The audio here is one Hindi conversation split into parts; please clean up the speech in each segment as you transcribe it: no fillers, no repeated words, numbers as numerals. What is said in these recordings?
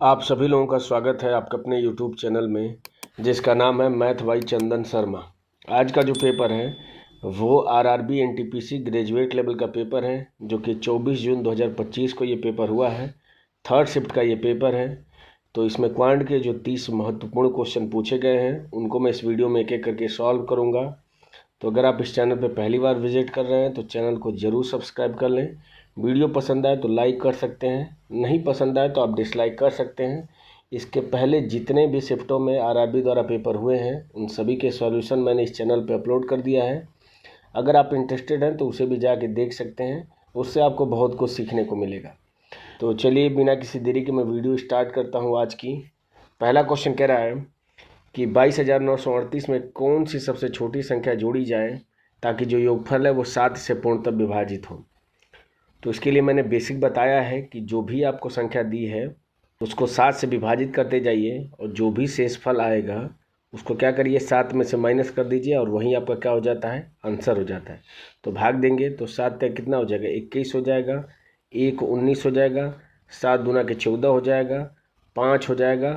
आप सभी लोगों का स्वागत है आपके अपने YouTube चैनल में, जिसका नाम है मैथ बाई चंदन शर्मा। आज का जो पेपर है वो आरआरबी एनटीपीसी ग्रेजुएट लेवल का पेपर है, जो कि 24 जून 2025 को ये पेपर हुआ है। थर्ड शिफ्ट का ये पेपर है। तो इसमें क्वांट के जो 30 महत्वपूर्ण क्वेश्चन पूछे गए हैं उनको मैं इस वीडियो में एक एक करके सॉल्व करूँगा। तो अगर आप इस चैनल पर पहली बार विजिट कर रहे हैं तो चैनल को ज़रूर सब्सक्राइब कर लें। वीडियो पसंद आए तो लाइक कर सकते हैं, नहीं पसंद आए तो आप डिसलाइक कर सकते हैं। इसके पहले जितने भी शिफ्टों में आरआरबी द्वारा पेपर हुए हैं उन सभी के सॉल्यूशन मैंने इस चैनल पे अपलोड कर दिया है। अगर आप इंटरेस्टेड हैं तो उसे भी जाके देख सकते हैं, उससे आपको बहुत कुछ सीखने को मिलेगा। तो चलिए बिना किसी देरी के मैं वीडियो स्टार्ट करता हूँ आज की। पहला क्वेश्चन कह रहा है कि 22,938 में कौन सी सबसे छोटी संख्या जोड़ी जाए ताकि जो योगफल है वो 7 से पूर्णतः विभाजित हो। तो इसके लिए मैंने बेसिक बताया है कि जो भी आपको संख्या दी है उसको 7 से विभाजित करते जाइए और जो भी शेषफल आएगा उसको क्या करिए 7 में से माइनस कर दीजिए और वहीं आपका क्या हो जाता है, आंसर हो जाता है। तो भाग देंगे तो 7 तक कितना हो जाएगा, 21 हो जाएगा, 1 19 हो जाएगा, 7 दूना के 14 हो जाएगा, 5 हो जाएगा,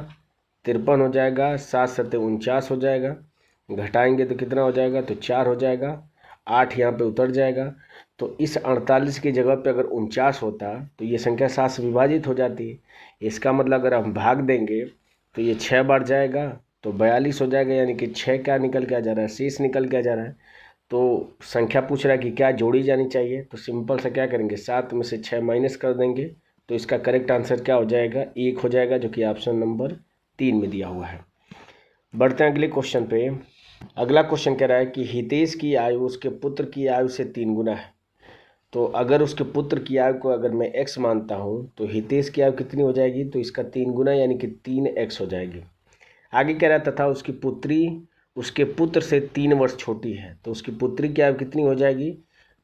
53 हो जाएगा, 7 सत्ते 49 हो जाएगा, घटाएंगे तो कितना हो जाएगा, तो 4 हो जाएगा, 8 यहाँ पे उतर जाएगा। तो इस 48 की जगह पे अगर 49 होता तो ये संख्या 7 से विभाजित हो जाती है। इसका मतलब अगर हम भाग देंगे तो ये 6 बार जाएगा तो 42 हो जाएगा, यानी कि 6 क्या निकल के आ जा रहा है, शेष निकल के आ जा रहा है। तो संख्या पूछ रहा है कि क्या जोड़ी जानी चाहिए, तो सिंपल से क्या करेंगे, 7 में से 6 माइनस कर देंगे तो इसका करेक्ट आंसर क्या हो जाएगा, 1 हो जाएगा, जो कि ऑप्शन नंबर 3 में दिया हुआ है। बढ़ते हैं अगले क्वेश्चन पे। अगला क्वेश्चन कह रहा है कि हितेश की आयु उसके पुत्र की आयु से 3 गुना है। तो अगर उसके पुत्र की आयु को अगर मैं x मानता हूँ तो हितेश की आयु कितनी हो जाएगी, तो इसका 3 गुना यानी कि 3x हो जाएगी। आगे कह रहा तथा उसकी पुत्री उसके पुत्र से 3 वर्ष छोटी है। तो उसकी पुत्री की आयु कितनी हो जाएगी,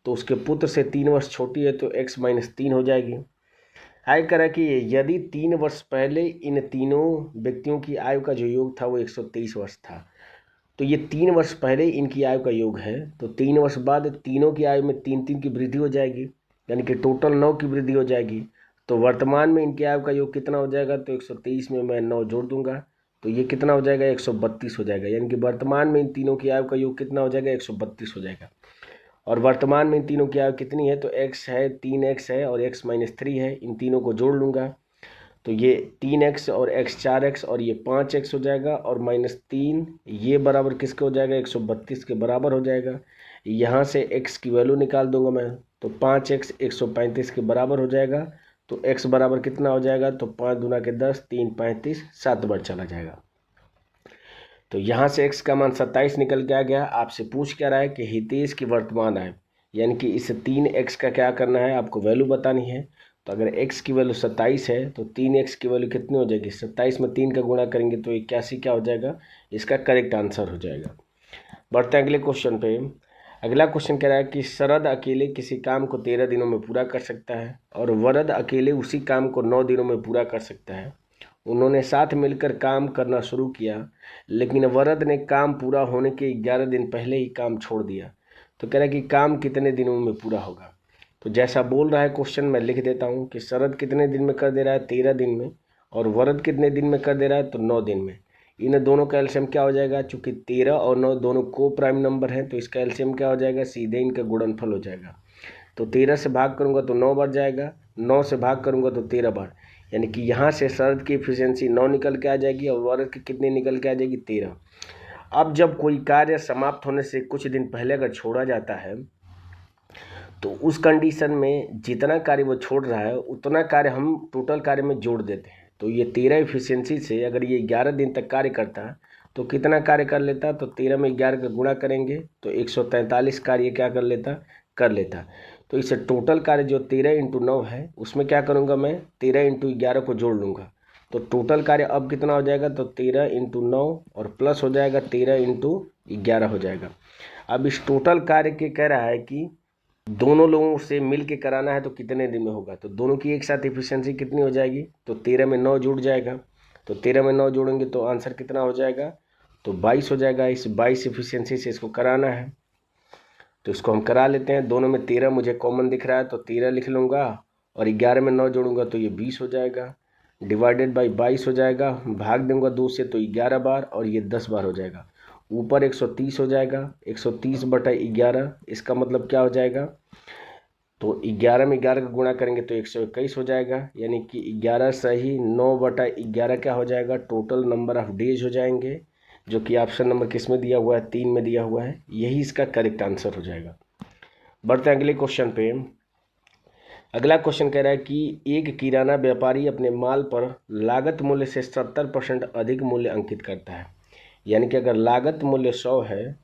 तो उसके पुत्र से 3 वर्ष छोटी है तो x माइनस 3 हो जाएगी। आगे कह रहा है कि यदि 3 वर्ष पहले इन तीनों व्यक्तियों की आयु का जो योग था वो 123 वर्ष था, तो ये 3 वर्ष पहले इनकी आयु का योग है, तो 3 वर्ष बाद तीनों की आयु में 3 की वृद्धि हो जाएगी, यानी कि टोटल 9 की वृद्धि हो जाएगी। तो वर्तमान में इनकी आयु का योग कितना हो जाएगा, तो 123 में मैं 9 जोड़ दूंगा तो ये कितना हो जाएगा, 132 हो जाएगा। यानी कि वर्तमान में इन तीनों की आयु का योग कितना हो जाएगा, 132 हो जाएगा। और वर्तमान में इन तीनों की आयु कितनी है, तो x है, 3x है और x माइनस 3 है। इन तीनों को जोड़ लूँगा तो ये 3x और x 4x और ये 5x हो जाएगा और माइनस 3 ये बराबर किसके हो जाएगा, 132 के बराबर हो जाएगा। यहाँ से x की वैल्यू निकाल दूंगा मैं, तो 5x 135 के बराबर हो जाएगा। तो x बराबर कितना हो जाएगा, तो 5 दूना के 10, 3 35, 7 बार चला जाएगा। तो यहाँ से x का मान 27 निकल के आ गया। आपसे पूछ क्या रहा है कि हितेश की वर्तमान आयु, यानी कि इस 3x का क्या करना है, आपको वैल्यू बतानी है। तो अगर x की वैल्यू 27 है तो 3x की वैल्यू कितनी हो जाएगी, 27 में 3 का गुणा करेंगे तो 81 क्या हो जाएगा, इसका करेक्ट आंसर हो जाएगा। बढ़ते हैं अगले क्वेश्चन पे। अगला क्वेश्चन कह रहा है कि शरद अकेले किसी काम को 13 दिनों में पूरा कर सकता है और वरद अकेले उसी काम को 9 दिनों में पूरा कर सकता है। उन्होंने साथ मिलकर काम करना शुरू किया, लेकिन वरद ने काम पूरा होने के 11 दिन पहले ही काम छोड़ दिया। तो कह रहा है कि काम कितने दिनों में पूरा होगा। तो जैसा बोल रहा है क्वेश्चन मैं लिख देता हूँ कि शरद कितने दिन में कर दे रहा है, 13 दिन में, और वरद कितने दिन में कर दे रहा है, तो 9 दिन में। इन दोनों का एलसीएम क्या हो जाएगा, चूंकि 13 और 9 दोनों को प्राइम नंबर हैं तो इसका एलसीएम क्या हो जाएगा, सीधे इनका गुणनफल हो जाएगा। तो 13 से भाग करूँगा तो 9 बार जाएगा, 9 से भाग करूँगा तो 13 बार, यानी कि यहाँ से शरद की एफिशिएंसी 9 निकल के आ जाएगी और वरद की कितनी निकल के आ जाएगी, 13। अब जब कोई कार्य समाप्त होने से कुछ दिन पहले अगर छोड़ा जाता है तो उस कंडीशन में जितना कार्य वो छोड़ रहा है उतना कार्य हम टोटल कार्य में जोड़ देते हैं। तो ये 13 एफिशिएंसी से अगर ये 11 दिन तक कार्य करता तो कितना कार्य कर लेता, तो 13 में 11 का गुणा करेंगे तो 143 कार्य क्या कर लेता। तो इसे टोटल कार्य जो 13 × 9 है उसमें क्या करूँगा मैं, 13 × 11 को जोड़ लूँगा। तो टोटल कार्य अब कितना हो जाएगा, तो 13 × 9 और प्लस हो जाएगा 13 × 11 हो जाएगा। अब इस टोटल कार्य के कह रहा है कि दोनों लोगों से मिल के कराना है तो कितने दिन में होगा। तो दोनों की एक साथ एफिशिएंसी कितनी हो जाएगी, तो 13 में 9 जुड़ जाएगा। तो 13 में 9 जोड़ेंगे तो आंसर कितना हो जाएगा, तो 22 हो जाएगा। इस 22 एफिशिएंसी से इसको कराना है तो इसको हम करा लेते हैं। दोनों में 13 मुझे कॉमन दिख रहा है तो 13 लिख लूँगा और 11 में 9 जोड़ूंगा तो ये 20 हो जाएगा। डिवाइडेड बाई 22 हो जाएगा, भाग दूंगा 2 से तो 11 बार और ये 10 बार हो जाएगा। ऊपर 130 हो जाएगा, 130/11, इसका मतलब क्या हो जाएगा, तो 11 में 11 का गुणा करेंगे तो 121 हो जाएगा, यानी कि 11 सही 9/11 क्या हो जाएगा, टोटल नंबर ऑफ डेज हो जाएंगे, जो कि ऑप्शन नंबर किस में दिया हुआ है, 3 में दिया हुआ है। यही इसका करेक्ट आंसर हो जाएगा। बढ़ते हैं अगले क्वेश्चन पे। अगला क्वेश्चन कह रहा है कि एक किराना व्यापारी अपने माल पर लागत मूल्य से 70% अधिक मूल्य अंकित करता है। यानी कि अगर लागत मूल्य 100 है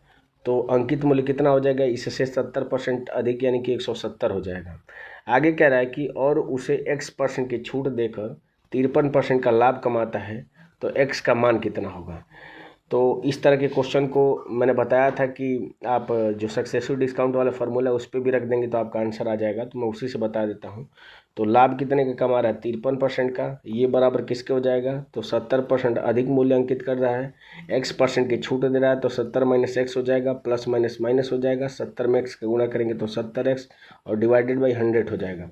तो अंकित मूल्य कितना हो जाएगा, इससे 70% अधिक यानी कि 170 हो जाएगा। आगे कह रहा है कि और उसे x% की छूट देकर 53% का लाभ कमाता है तो x का मान कितना होगा। तो इस तरह के क्वेश्चन को मैंने बताया था कि आप जो सक्सेसिव डिस्काउंट वाला फार्मूला है उस पर भी रख देंगे तो आपका आंसर आ जाएगा, तो मैं उसी से बता देता हूँ। तो लाभ कितने का कमा रहा है, 53% का, ये बराबर किसके हो जाएगा, तो 70% अधिक मूल्य अंकित कर रहा है, x% की छूट दे रहा है तो 70 - x हो जाएगा, प्लस माइनस माइनस हो जाएगा, 70 में x का गुणा करेंगे तो 70x और डिवाइडेड बाई 100 हो जाएगा।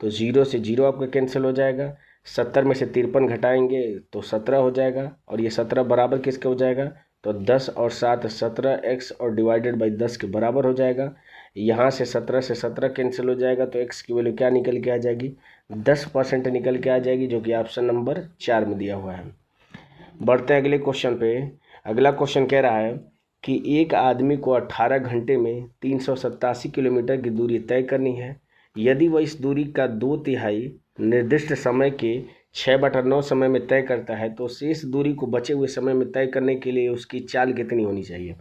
तो 0 से 0 आपका कैंसिल हो जाएगा, 70 में से 53 घटाएंगे तो 17 हो जाएगा, और ये 17 बराबर किसके हो जाएगा, तो 10 और 7 17x और डिवाइडेड बाई 10 के बराबर हो जाएगा। यहाँ से 17 से 17 कैंसिल हो जाएगा तो x की वैल्यू क्या निकल के आ जाएगी, 10% निकल के आ जाएगी, जो कि ऑप्शन नंबर 4 में दिया हुआ है। बढ़ते हैं अगले क्वेश्चन पे। अगला क्वेश्चन कह रहा है कि एक आदमी को 18 घंटे में 387 किलोमीटर की दूरी तय करनी है। यदि वह इस दूरी का 2/3 निर्दिष्ट समय के 6/9 समय में तय करता है तो शेष दूरी को बचे हुए समय में तय करने के लिए उसकी चाल कितनी होनी चाहिए।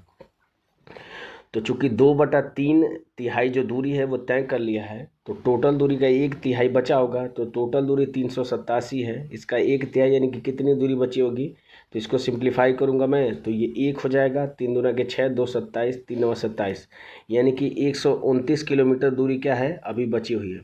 तो चूंकि 2/3 जो दूरी है वो तय कर लिया है तो टोटल दूरी का 1/3 बचा होगा, तो टोटल दूरी 387 है, इसका 1/3 यानी कि कितनी दूरी बची होगी, तो इसको सिंप्लीफाई करूंगा मैं तो ये 1 हो जाएगा, 3 दूना के 6, 2 27, 3 9 27, यानी कि 129 किलोमीटर दूरी क्या है अभी बची हुई है।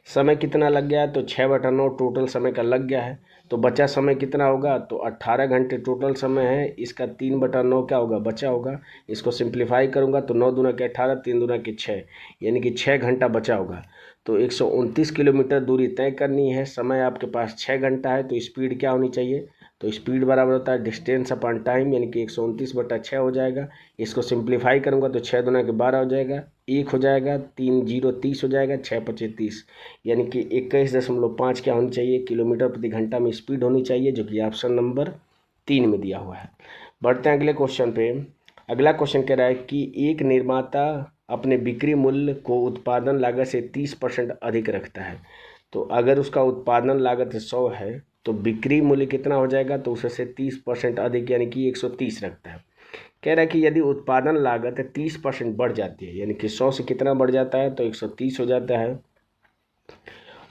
समय कितना लग गया है, तो 6/9 टोटल समय का लग गया है, तो बचा समय कितना होगा, तो 18 घंटे टोटल समय है, इसका 3/9 क्या होगा, बचा होगा। इसको सिंप्लीफाई करूंगा तो 9 दूना के 18, 3 दूना के 6, यानी कि 6 घंटा बचा होगा। तो 129 किलोमीटर दूरी तय करनी है, समय आपके पास 6 घंटा है, तो स्पीड क्या होनी चाहिए, तो स्पीड बराबर होता है डिस्टेंस अपॉन टाइम, यानी कि 129/6 हो जाएगा। इसको सिंप्लीफाई करूंगा तो 6 दूना के 12 हो जाएगा, 1 हो जाएगा, 3 0 30 हो जाएगा, 6 5 30, यानी कि 21.5 क्या होनी चाहिए, किलोमीटर प्रति घंटा में स्पीड होनी चाहिए, जो कि ऑप्शन नंबर 3 में दिया हुआ है। बढ़ते हैं अगले क्वेश्चन पे। अगला क्वेश्चन कह रहा है कि एक निर्माता अपने बिक्री मूल्य को उत्पादन लागत से 30% अधिक रखता है। तो अगर उसका उत्पादन लागत 100 है तो बिक्री मूल्य कितना हो जाएगा, तो उससे 30% अधिक यानी कि 130 रखता है। कह रहा है कि यदि उत्पादन लागत 30% बढ़ जाती है, यानी कि 100 से कितना बढ़ जाता है, तो 130 हो जाता है,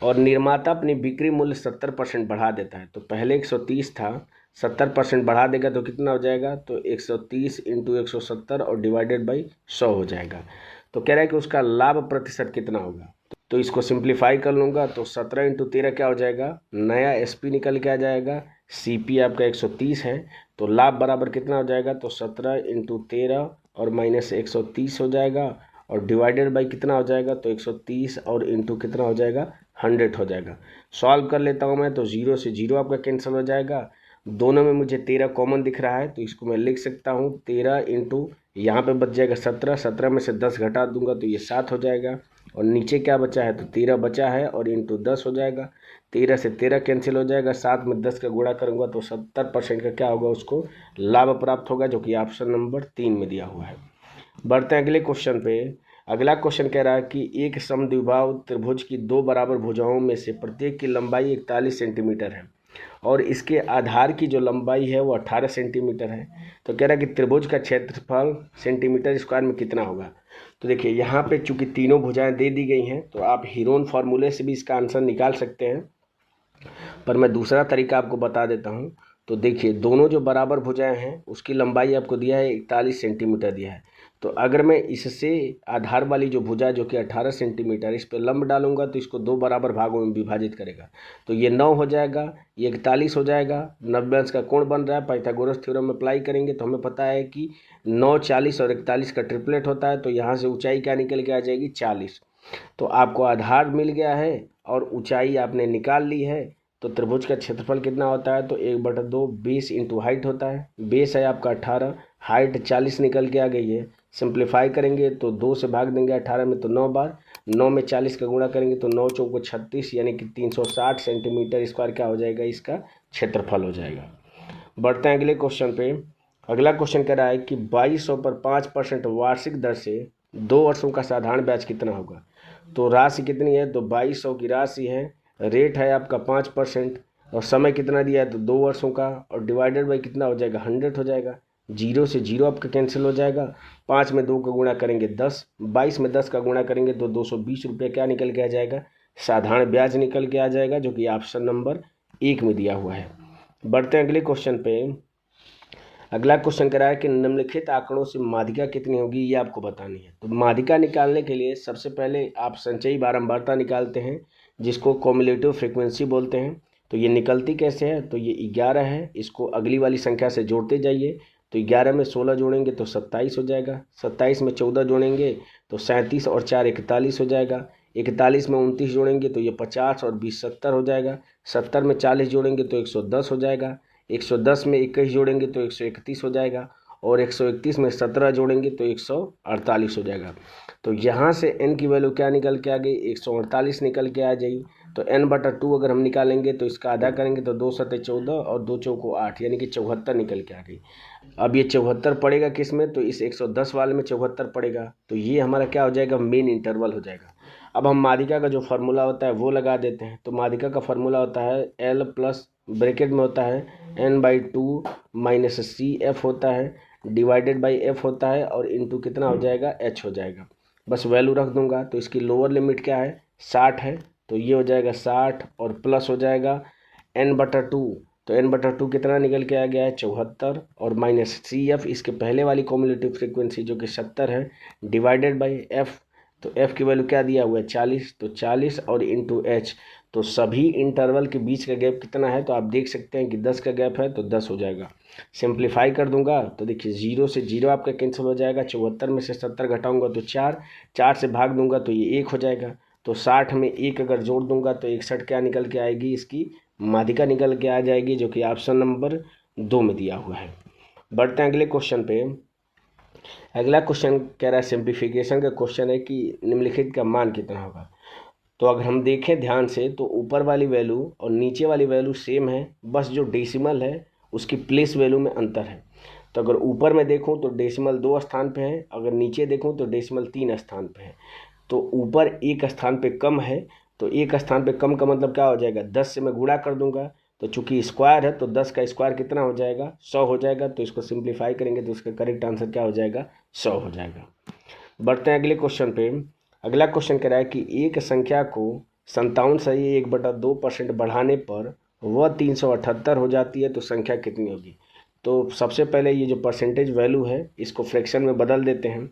और निर्माता अपनी बिक्री मूल्य 70% बढ़ा देता है, तो पहले 130 था, 70% बढ़ा देगा तो कितना हो जाएगा, तो 130 × 170 और डिवाइडेड बाई 100 हो जाएगा। तो कह रहा है कि उसका लाभ प्रतिशत कितना होगा, तो इसको सिंप्लीफाई कर लूँगा तो 17 × 13 क्या हो जाएगा, नया SP निकल के आ जाएगा, CP आपका 130 है, तो लाभ बराबर कितना हो जाएगा, तो 17 × 13 और माइनस 130 हो जाएगा, और डिवाइडेड बाई कितना हो जाएगा, तो 130 और इंटू कितना हो जाएगा, 100 हो जाएगा। सॉल्व कर लेता हूँ मैं तो 0 से 0 आपका कैंसिल हो जाएगा, दोनों में मुझे 13 कॉमन दिख रहा है, तो इसको मैं लिख सकता हूँ 13 इंटू यहाँ पे बच जाएगा 17, 17 में से 10 घटा दूंगा तो ये 7 हो जाएगा, और नीचे क्या बचा है, तो 13 बचा है और इंटू 10 हो जाएगा, 13 से 13 कैंसिल हो जाएगा, 7 में 10 का गुणा करूँगा तो 70% का क्या होगा, उसको लाभ प्राप्त होगा, जो कि ऑप्शन नंबर 3 में दिया हुआ है। बढ़ते हैं अगले क्वेश्चन पे। अगला क्वेश्चन कह रहा है कि एक समद्विबाहु त्रिभुज की 2 बराबर भुजाओं में से प्रत्येक की लंबाई 41 सेंटीमीटर है और इसके आधार की जो लंबाई है वो 18 सेंटीमीटर है। तो कह रहा है कि त्रिभुज का क्षेत्रफल सेंटीमीटर स्क्वायर में कितना होगा। तो देखिए यहाँ पे चूंकि तीनों भुजाएं दे दी गई हैं तो आप हीरोन फार्मूले से भी इसका आंसर निकाल सकते हैं, पर मैं दूसरा तरीका आपको बता देता हूँ। तो देखिए दोनों जो बराबर भुजाएं हैं उसकी लंबाई आपको दिया है 41 सेंटीमीटर दिया है, तो अगर मैं इससे आधार वाली जो भुजा जो कि 18 सेंटीमीटर इस पर लंब डालूंगा तो इसको 2 बराबर भागों में विभाजित करेगा, तो ये 9 हो जाएगा, ये 41 हो जाएगा, 90 अंश का कोण बन रहा है। पाइथागोरस थ्योरम अप्लाई करेंगे तो हमें पता है कि 9 40 और 41 का ट्रिपलेट होता है, तो यहाँ से ऊंचाई क्या निकल के आ जाएगी 40। तो आपको आधार मिल गया है और ऊंचाई आपने निकाल ली है, तो त्रिभुज का क्षेत्रफल कितना होता है, तो 1/2 बेस इंटू हाइट होता है। बेस है आपका 18, हाइट 40 निकल के आ गई है। सिंप्लीफाई करेंगे तो 2 से भाग देंगे 18 में तो 9 बार, 9 में 40 का गुणा करेंगे तो 9 चौको 36 यानी कि 360 सेंटीमीटर स्क्वायर क्या हो जाएगा, इसका क्षेत्रफल हो जाएगा। बढ़ते हैं अगले क्वेश्चन पे। अगला क्वेश्चन कह रहा है कि 2200 पर 5% वार्षिक दर से 2 वर्षों का साधारण ब्याज कितना होगा। तो राशि कितनी है, तो 2200 की राशि है, रेट है आपका 5% और समय कितना दिया है तो 2 वर्षों का, और डिवाइडेड बाई कितना हो जाएगा 100 हो जाएगा। 0 से 0 आपका कैंसिल हो जाएगा। 5 में 2 का गुणा करेंगे 10, 22 में 10 का गुणा करेंगे तो 220 रुपये क्या निकल के आ जाएगा, साधारण ब्याज निकल के आ जाएगा, जो कि ऑप्शन नंबर 1 में दिया हुआ है। बढ़ते हैं अगले क्वेश्चन पे। अगला क्वेश्चन कह रहा है कि निम्नलिखित आंकड़ों से माध्यिका कितनी होगी, ये आपको बतानी है। तो माध्यिका निकालने के लिए सबसे पहले आप संचयी बारंबारता निकालते हैं, जिसको कॉम्युलेटिव फ्रीक्वेंसी बोलते हैं। तो ये निकलती कैसे है, तो ये 11 है, इसको अगली वाली संख्या से जोड़ते जाइए। तो 11 में 16 जोड़ेंगे तो 27 हो जाएगा, 27 में 14 जोड़ेंगे तो 37 और 4 41 हो जाएगा, 41 में 29 जोड़ेंगे तो ये 50 और 20 70 हो जाएगा, 70 में 40 जोड़ेंगे तो 110 हो जाएगा, 110 में 21 जोड़ेंगे तो 131 हो जाएगा, और 131 में 17 जोड़ेंगे तो 148 हो जाएगा। तो यहाँ से n की वैल्यू क्या निकल के आ गई, 148 निकल के आ जाएगी। तो n/2 अगर हम निकालेंगे तो इसका आधा करेंगे तो 2 7 14 और 2 चौको 8 यानी कि 74 निकल के आ गई। अब ये 74 पड़ेगा किस में, तो इस 110 वाले में 74 पड़ेगा। तो ये हमारा क्या हो जाएगा, मेन इंटरवल हो जाएगा। अब हम माध्यिका का जो फार्मूला होता है वो लगा देते हैं। तो माध्यिका का फार्मूला होता है L प्लस ब्रैकेट में होता है n/2 माइनस CF होता है, डिवाइडेड बाई F होता है, और इंटू कितना हो जाएगा, H हो जाएगा। बस वैल्यू रख दूंगा। तो इसकी लोअर लिमिट क्या है, 60 है, तो ये हो जाएगा 60 और प्लस हो जाएगा n/2। तो n/2 कितना निकल के आ गया है, 74, और माइनस CF इसके पहले वाली कॉम्युलेटिव फ्रीक्वेंसी जो कि 70 है, डिवाइडेड बाई F। तो F की वैल्यू क्या दिया हुआ है, 40, तो 40 और इंटू H। तो सभी इंटरवल के बीच का गैप कितना है, तो आप देख सकते हैं कि 10 का गैप है तो 10 हो जाएगा। सिंप्लीफाई कर दूंगा तो देखिए 0 से 0 आपका कैंसिल हो जाएगा, 74 में से 70 घटाऊंगा तो 4, 4 से भाग दूंगा तो ये 1 हो जाएगा। तो 60 में 1 अगर जोड़ दूंगा तो 61 क्या निकल के आएगी, इसकी माध्यिका निकल के आ जाएगी, जो कि ऑप्शन नंबर 2 में दिया हुआ है। बढ़ते हैं अगले क्वेश्चन पे। अगला क्वेश्चन कह रहा है, सिंप्लीफिकेशन का क्वेश्चन है कि निम्नलिखित का मान कितना होगा। तो अगर हम देखें ध्यान से तो ऊपर वाली वैल्यू और नीचे वाली वैल्यू सेम है, बस जो डेसिमल है उसकी प्लेस वैल्यू में अंतर है। तो अगर ऊपर में देखूं तो डेसिमल 2 स्थान पे है, अगर नीचे देखूं तो डेसिमल 3 स्थान पे है। तो ऊपर एक स्थान पे कम है, तो एक स्थान पे कम का मतलब क्या हो जाएगा, 10 से मैं गुणा कर दूंगा। तो चूंकि स्क्वायर है तो 10 का स्क्वायर कितना हो जाएगा, 100 हो जाएगा। तो इसको सिंप्लीफाई करेंगे तो इसका करेक्ट आंसर क्या हो जाएगा, 100 हो जाएगा। बढ़ते हैं अगले क्वेश्चन पे। अगला क्वेश्चन कह रहा है कि एक संख्या को 57 से 1/2% बढ़ाने पर वह 378 हो जाती है, तो संख्या कितनी होगी। तो सबसे पहले ये जो परसेंटेज वैल्यू है इसको फ्रैक्शन में बदल देते हैं।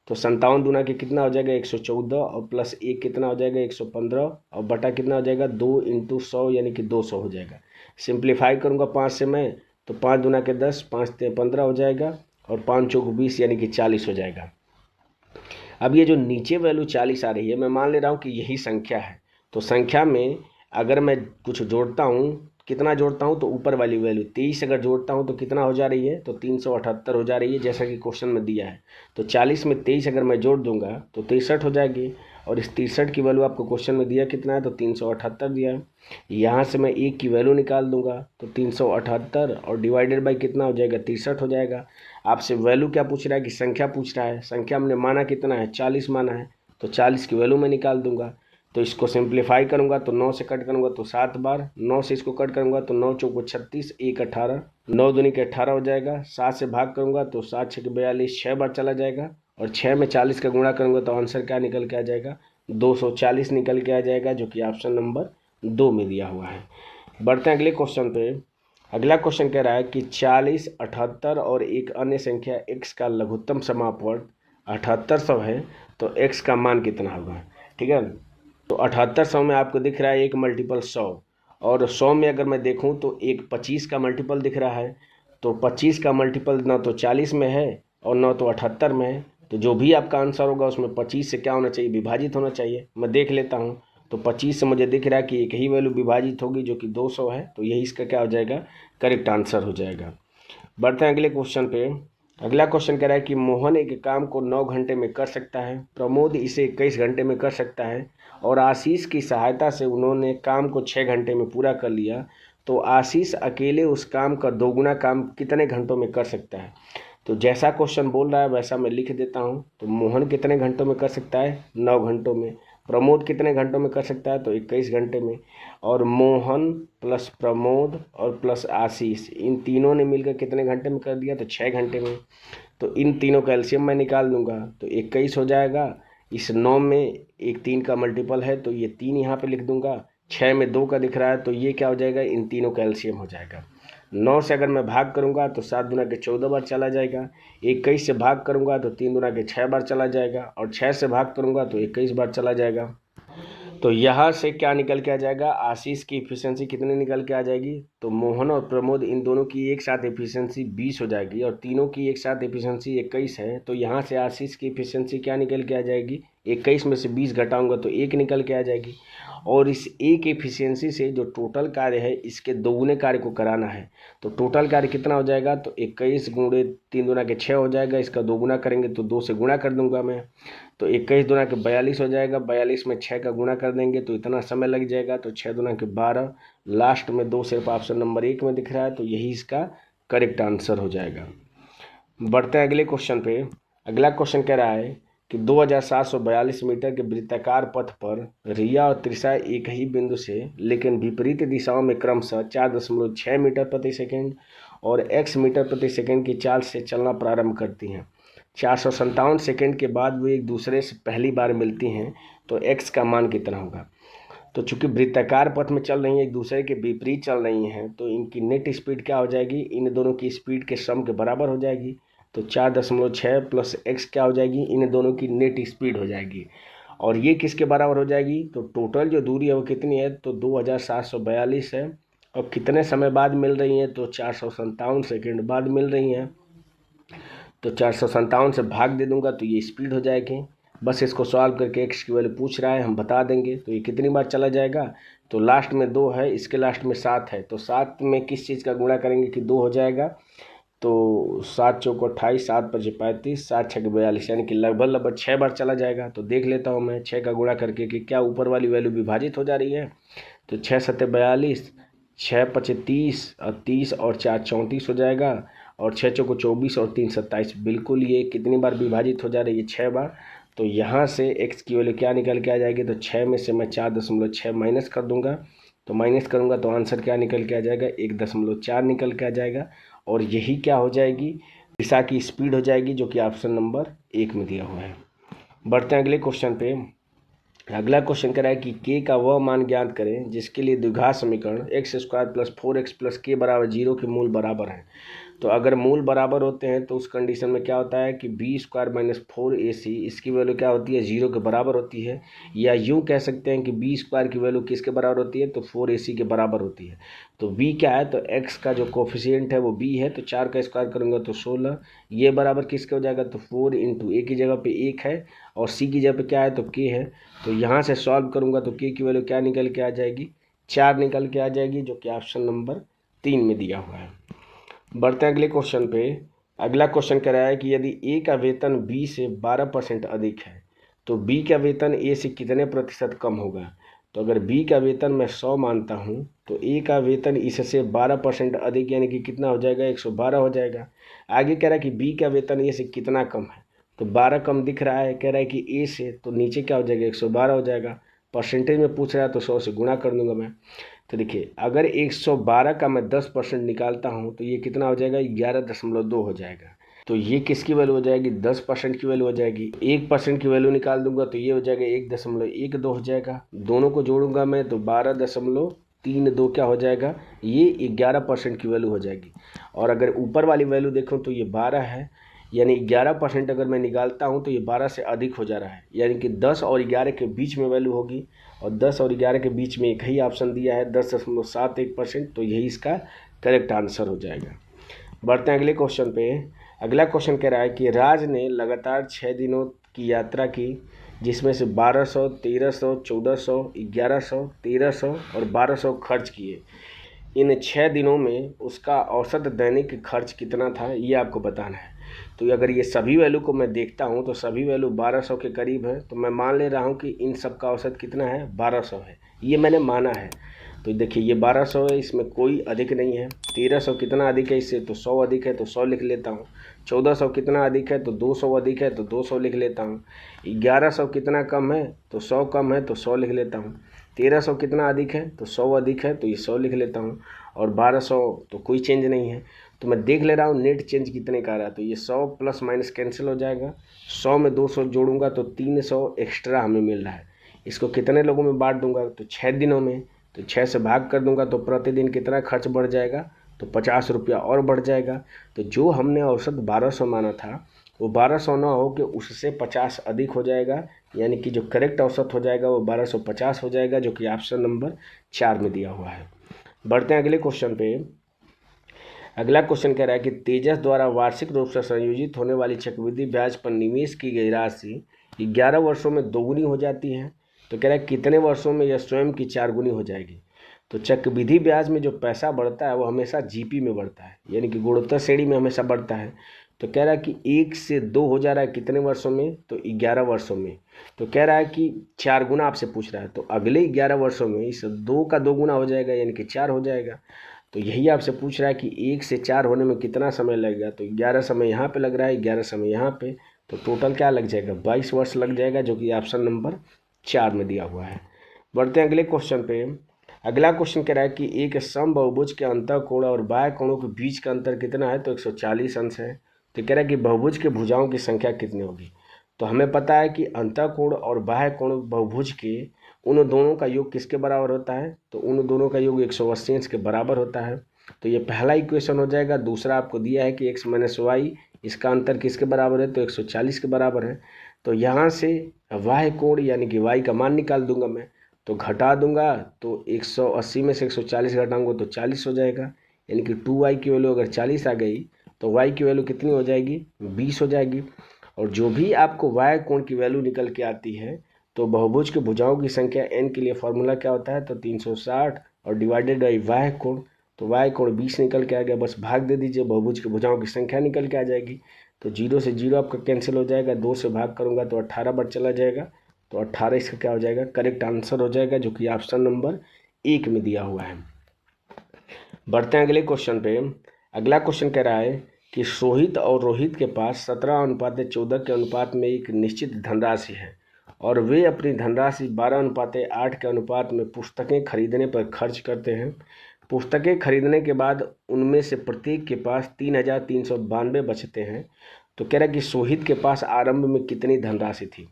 तो 57 दूना के कितना हो जाएगा, 114, और प्लस 1 कितना हो जाएगा, 115, और बटा कितना हो जाएगा, 2 इंटू 100 यानी कि 200 हो जाएगा। सिंप्लीफाई करूँगा 5 से मैं, तो 5 दूना के 10, 5 से 15 हो जाएगा, और 5 चौक 20 यानी कि 40 हो जाएगा। अब ये जो नीचे वैल्यू 40 आ रही है, मैं मान ले रहा हूँ कि यही संख्या है। तो संख्या में अगर मैं कुछ जोड़ता हूँ, कितना जोड़ता हूँ, तो ऊपर वाली वैल्यू 23 अगर जोड़ता हूँ तो कितना हो जा रही है, तो 378 हो जा रही है, जैसा कि क्वेश्चन में दिया है। तो 40 में 23 अगर मैं जोड़ दूंगा तो 63 हो जाएगी, और इस 63 की वैल्यू आपको क्वेश्चन में दिया कितना है, तो 378 दिया है। यहाँ से मैं 1 की वैल्यू निकाल दूंगा तो 378 और डिवाइडेड बाई कितना हो जाएगा, 63 हो जाएगा। आपसे वैल्यू क्या पूछ रहा है, कि संख्या पूछ रहा है। संख्या हमने माना कितना है, 40 माना है, तो 40 की वैल्यू मैं निकाल दूंगा। तो इसको सिंप्लीफाई करूंगा तो 9 से कट करूंगा तो 7 बार, 9 से इसको कट करूंगा तो 9 चौको 36, 1 18, 9 दूनी के 18 हो जाएगा। 7 से भाग करूंगा तो 7 6 42, 6 बार चला जाएगा, और 6 में 40 का गुणा करूंगा तो आंसर क्या निकल के आ जाएगा, 240 निकल के आ जाएगा, जो कि ऑप्शन नंबर 2 में दिया हुआ है। बढ़ते हैं अगले क्वेश्चन पे। अगला क्वेश्चन कह रहा है कि 40, 78 और एक अन्य संख्या x का लघुत्तम समापवर्ग 7800 है, तो x का मान कितना होगा। ठीक है, तो 7800 में आपको दिख रहा है एक मल्टीपल 100, और 100 में अगर मैं देखूं तो एक 25 का मल्टीपल दिख रहा है। तो 25 का मल्टीपल ना तो 40 में है और ना तो 78 में है। तो जो भी आपका आंसर होगा उसमें 25 से क्या होना चाहिए, विभाजित होना चाहिए। मैं देख लेता हूं। तो 25 से मुझे दिख रहा है कि एक ही वैल्यू विभाजित होगी जो कि 200 है, तो यही इसका क्या हो जाएगा, करेक्ट आंसर हो जाएगा। बढ़ते हैं अगले क्वेश्चन पे। अगला क्वेश्चन कह रहा है कि मोहन एक काम को 9 घंटे में कर सकता है, प्रमोद इसे 21 घंटे में कर सकता है और आशीष की सहायता से उन्होंने काम को 6 घंटे में पूरा कर लिया, तो आशीष अकेले उस काम का दोगुना काम कितने घंटों में कर सकता है। तो जैसा क्वेश्चन बोल रहा है वैसा मैं लिख देता हूँ। तो मोहन कितने घंटों में कर सकता है, 9 घंटों में। प्रमोद कितने घंटों में कर सकता है, तो 21 घंटे में। और मोहन प्लस प्रमोद और प्लस आशीष, इन तीनों ने मिलकर कितने घंटे में कर दिया, तो 6 घंटे में। तो इन तीनों का एलसीएम मैं निकाल दूंगा, तो 21 हो जाएगा। इस 9 में एक 3 का मल्टीपल है, तो ये 3 यहाँ पे लिख दूंगा। 6 में 2 का दिख रहा है, तो ये क्या हो जाएगा, इन तीनों का एलसीएम हो जाएगा। 9 से अगर मैं भाग करूंगा तो 7 दूना के 14 बार चला जाएगा। 21 से भाग करूंगा तो 3 दूना के 6 बार चला जाएगा। और 6 से भाग करूंगा तो 21 बार चला जाएगा। तो यहाँ से क्या निकल के आ जाएगा, आशीष की एफिशिएंसी कितनी निकल के आ जाएगी, तो मोहन और प्रमोद इन दोनों की एक साथ एफिशिएंसी 20 हो जाएगी और तीनों की एक साथ एफिशिएंसी 21 है। तो यहाँ से आशीष की एफिशिएंसी क्या निकल के आ जाएगी, 21 में से 20 घटाऊंगा तो 1 निकल के आ जाएगी। और इस एक एफिशिएंसी से जो टोटल कार्य है इसके दोगुने कार्य को कराना है। तो टोटल कार्य कितना हो जाएगा, तो 21 गुणे 3 दूना के 6 हो जाएगा। इसका दोगुना करेंगे तो 2 से गुणा कर दूंगा मैं, तो 21 दूना के 42 हो जाएगा। 42 में 6 का गुणा कर देंगे तो इतना समय लग जाएगा। तो 6 दूना के 12, लास्ट में 2 सिर्फ ऑप्शन नंबर 1 में दिख रहा है, तो यही इसका करेक्ट आंसर हो जाएगा। बढ़ते हैं अगले क्वेश्चन पे। अगला क्वेश्चन कह रहा है कि 2742 मीटर के वृत्ताकार पथ पर रिया और त्रिषा एक ही बिंदु से लेकिन विपरीत दिशाओं में क्रमशः 4.6 मीटर प्रति सेकंड और x मीटर प्रति सेकंड की चाल से चलना प्रारंभ करती हैं। 457 सेकंड के बाद वो एक दूसरे से पहली बार मिलती हैं, तो x का मान कितना होगा। तो चूंकि वृत्ताकार पथ में चल रही हैं, एक दूसरे के विपरीत चल रही हैं, तो इनकी नेट स्पीड क्या हो जाएगी, इन दोनों की स्पीड के सम के बराबर हो जाएगी। तो 4.6 प्लस x क्या हो जाएगी, इन दोनों की नेट स्पीड हो जाएगी। और ये किसके बराबर हो जाएगी, तो टोटल जो दूरी है वो कितनी है, तो 2742 है। और कितने समय बाद मिल रही हैं, तो 457 सेकेंड बाद मिल रही हैं। तो 457 से भाग दे दूंगा तो ये स्पीड हो जाएगी। बस इसको सॉल्व करके x की वैल्यू पूछ रहा है, हम बता देंगे। तो ये कितनी बार चला जाएगा, तो लास्ट में 2 है, इसके लास्ट में 7 है, तो 7 में किस चीज़ का गुणा करेंगे कि 2 हो जाएगा। तो 7 चौक 28, 7 पचे 35, 7 छः 42, यानी कि लगभग 6 बार चला जाएगा। तो देख लेता हूँ मैं 6 का गुणा करके कि क्या ऊपर वाली वैल्यू विभाजित हो जा रही है। तो 6 सत्ते 42, 6 पचे 30 और 30 और 4 34 हो जाएगा। और 6 चौको 24 और 3 27, बिल्कुल ये कितनी बार विभाजित हो जा रही है, 6 बार। तो यहाँ से x की वैल्यू क्या निकल के आ जाएगी, तो 6 में से मैं 4.6 माइनस कर दूंगा। तो माइनस करूंगा तो आंसर क्या निकल के आ जाएगा, 1.4 निकल के आ जाएगा। और यही क्या हो जाएगी, दिशा की स्पीड हो जाएगी, जो कि ऑप्शन नंबर 1 में दिया हुआ है। बढ़ते हैं अगले क्वेश्चन पे। अगला क्वेश्चन कह रहा है कि k का वह मान ज्ञात करें जिसके लिए द्विघात समीकरण x² + 4x + k = 0 के मूल बराबर हैं। तो अगर मूल बराबर होते हैं तो उस कंडीशन में क्या होता है कि b² - 4ac, इसकी वैल्यू क्या होती है, 0 के बराबर होती है। या यूं कह सकते हैं कि b² की वैल्यू किसके बराबर होती है, तो 4ac के बराबर होती है। तो b क्या है, तो x का जो कोफिशिएंट है वो b है, तो 4 का स्क्वायर करूँगा तो 16। ये बराबर किसके हो जाएगा, तो 4 × a की जगह पे 1 है और c की जगह पे क्या है, तो k है। तो यहाँ से सॉल्व करूँगा तो k की वैल्यू क्या निकल के आ जाएगी, 4 निकल के आ जाएगी, जो कि ऑप्शन नंबर 3 में दिया हुआ है। बढ़ते हैं अगले क्वेश्चन पे। अगला क्वेश्चन कह रहा है कि यदि ए का वेतन बी से 12% अधिक है तो बी का वेतन ए से कितने प्रतिशत कम होगा। तो अगर बी का वेतन मैं 100 मानता हूँ तो ए का वेतन इससे 12% अधिक, यानी कि कितना हो जाएगा, 112 हो जाएगा। आगे कह रहा है कि बी का वेतन ए से कितना कम है, तो 12 कम दिख रहा है, कह रहा है कि ए से, तो नीचे क्या हो जाएगा, 112 हो जाएगा। परसेंटेज में पूछ रहा है तो 100 से गुणा कर दूंगा मैं। तो देखिए अगर 112 का मैं 10% निकालता हूँ तो ये कितना हो जाएगा, 11.2 हो जाएगा। तो ये किसकी वैल्यू हो जाएगी, 10% की वैल्यू हो जाएगी। 1% की वैल्यू निकाल दूंगा तो ये हो जाएगा 1.12 हो जाएगा। दोनों को जोड़ूंगा मैं तो 12.32 क्या हो जाएगा, ये 11% की वैल्यू हो जाएगी। और अगर ऊपर वाली वैल्यू देखूँ तो ये 12 है, यानी 11% अगर मैं निकालता हूँ तो ये 12 से अधिक हो जा रहा है, यानी कि 10 और 11 के बीच में वैल्यू होगी। और 10 और 11 के बीच में एक ही ऑप्शन दिया है, 10.71%, तो यही इसका करेक्ट आंसर हो जाएगा। बढ़ते हैं अगले क्वेश्चन पे। अगला क्वेश्चन कह रहा है कि राज ने लगातार 6 दिनों की यात्रा की जिसमें से 1200, 1300, 1400, 1100, 1300 और 1200 खर्च किए। इन 6 दिनों में उसका औसत दैनिक खर्च कितना था ये आपको बताना है। तो अगर ये सभी वैल्यू को मैं देखता हूँ तो सभी वैल्यू 1200 के करीब है, तो मैं मान ले रहा हूँ कि इन सब का औसत कितना है, 1200 है। ये मैंने माना है। तो देखिए ये 1200 है, इसमें कोई अधिक नहीं है। 1300 कितना अधिक है इससे, तो 100 अधिक है, तो 100 लिख लेता हूँ। 1400 कितना अधिक है, तो 200 अधिक है, तो 200 लिख लेता हूँ। 1100 कितना कम है, तो 100 कम है, तो 100 लिख लेता हूँ। 1300 कितना अधिक है, तो 100 अधिक है, तो ये 100 लिख लेता हूँ। और 1200 तो कोई चेंज नहीं है, तो मैं देख ले रहा हूँ नेट चेंज कितने का आ रहा है। तो ये 100 प्लस माइनस कैंसिल हो जाएगा। 100 में 200 जोड़ूंगा तो 300 एक्स्ट्रा हमें मिल रहा है। इसको कितने लोगों में बांट दूंगा, तो 6 दिनों में। तो 6 से भाग कर दूंगा तो प्रतिदिन कितना खर्च बढ़ जाएगा, तो 50 रुपया और बढ़ जाएगा। तो जो हमने औसत 1200 माना था वो 1200 ना हो कि उससे 50 अधिक हो जाएगा, यानी कि जो करेक्ट औसत हो जाएगा वो 1250 हो जाएगा, जो कि ऑप्शन नंबर 4 में दिया हुआ है। बढ़ते हैं अगले क्वेश्चन पे। अगला क्वेश्चन कह रहा है कि तेजस द्वारा वार्षिक रूप से संयोजित होने वाली चक्रवृद्धि ब्याज पर निवेश की गई राशि 11 वर्षों में दोगुनी हो जाती है। तो कह रहा है कितने वर्षों में यह स्वयं की 4 गुनी हो जाएगी। तो चक्रवृद्धि ब्याज में जो पैसा बढ़ता है वो हमेशा जीपी में बढ़ता है, यानी कि गुणोत्तर श्रेणी में हमेशा बढ़ता है। तो कह रहा है कि 1 से 2 हो जा रहा है कितने वर्षों में, तो 11 वर्षों में। तो कह रहा है कि 4 गुना आपसे पूछ रहा है, तो अगले 11 वर्षों में इस 2 का 2 गुना हो जाएगा, यानी कि 4 हो जाएगा। तो यही आपसे पूछ रहा है कि 1 से 4 होने में कितना समय लगेगा। तो 11 समय यहाँ पे लग रहा है, 11 समय यहाँ पे, तो टोटल क्या लग जाएगा, 22 वर्ष लग जाएगा, जो कि ऑप्शन नंबर 4 में दिया हुआ है। बढ़ते हैं अगले क्वेश्चन पे। अगला क्वेश्चन कह रहा है कि एक समबहुभुज के अंतःकोण और बाह्य कोणों के बीच का अंतर कितना है, तो 140 अंश है। तो कह रहा है कि बहुभुज के भुजाओं की संख्या कितनी होगी। तो हमें पता है कि अंतःकोण और बाह्य कोण बहुभुज के उन दोनों का योग किसके बराबर होता है, तो उन दोनों का योग 180 अंश के बराबर होता है। तो ये पहला इक्वेशन हो जाएगा। दूसरा आपको दिया है कि x माइनस वाई, इसका अंतर किसके बराबर है, तो 140 के बराबर है। तो यहाँ से बाह्य कोण यानी कि y का मान निकाल दूंगा मैं, तो घटा दूंगा, तो 180 में से 140 घटाऊंगा तो 40 हो जाएगा, यानी कि 2y की वैल्यू अगर 40 आ गई तो y की वैल्यू कितनी हो जाएगी, 20 हो जाएगी। और जो भी आपको y कोण की वैल्यू निकल के आती है, तो बहुभुज के भुजाओं की संख्या n के लिए फॉर्मूला क्या होता है, तो 360 और डिवाइडेड बाई y कोण। तो y कोण 20 निकल के आ गया, बस भाग दे दीजिए, बहुभुज के भुजाओं की संख्या निकल के आ जाएगी। तो 0 से 0 आपका कैंसिल हो जाएगा, 2 से भाग करूँगा तो 18 बार चला जाएगा, तो 18 इसका क्या हो जाएगा, करेक्ट आंसर हो जाएगा, जो कि ऑप्शन नंबर 1 में दिया हुआ है। बढ़ते हैं अगले क्वेश्चन पे। अगला क्वेश्चन कह रहा है कि सोहित और रोहित के पास 17:14 के अनुपात में एक निश्चित धनराशि है और वे अपनी धनराशि 12:8 के अनुपात में पुस्तकें खरीदने पर खर्च करते हैं। पुस्तकें खरीदने के बाद उनमें से प्रत्येक के पास 3,392 बचते हैं। तो कह रहा है कि सोहित के पास आरंभ में कितनी धनराशि थी।